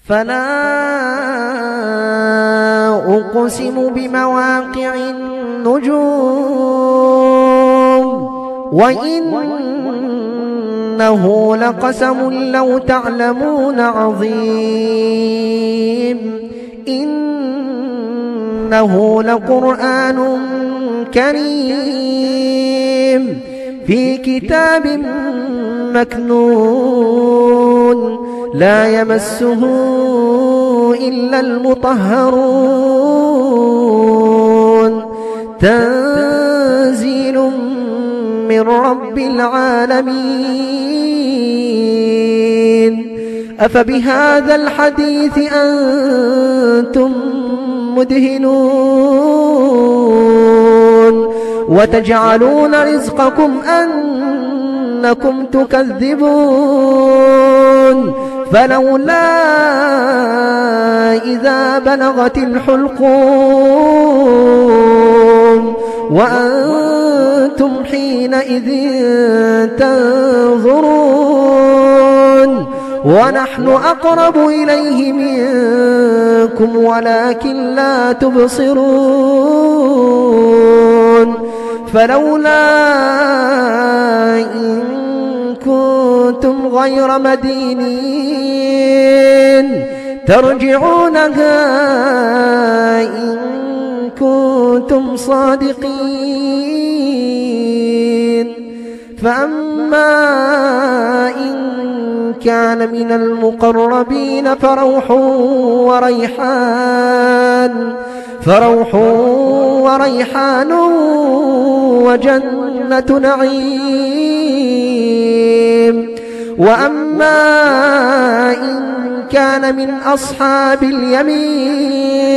فلا أقسم بمواقع النجوم وإنه لقسم لو تعلمون عظيم إنه لقرآن كريم في كتاب مكنون لا يمسه إلا المطهرون تنزيل من رب العالمين أفبهذا الحديث أنتم مدهنون وتجعلون رزقكم أنكم تكذبون فلولا إذا بلغت الحلقوم وأنتم حينئذ تنظرون ونحن أقرب إليه منكم ولكن لا تبصرون فلولا إن كنتم غير مدينين ترجعونها إن كنتم صادقين فأما إن كان من المقربين فروح وريحان وجنة نعيم وأما إن كان من أصحاب اليمين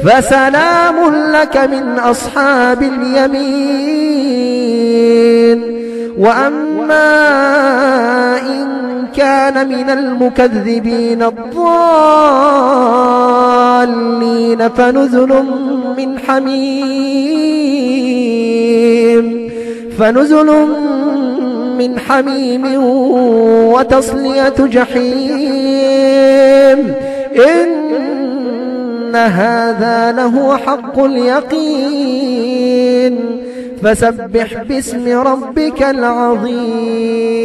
فسلام لك من أصحاب اليمين وأما إن كان من المكذبين الضالين فنزل من حميم وتصلية جحيم إن هذا لهو حق اليقين فسبح باسم ربك العظيم.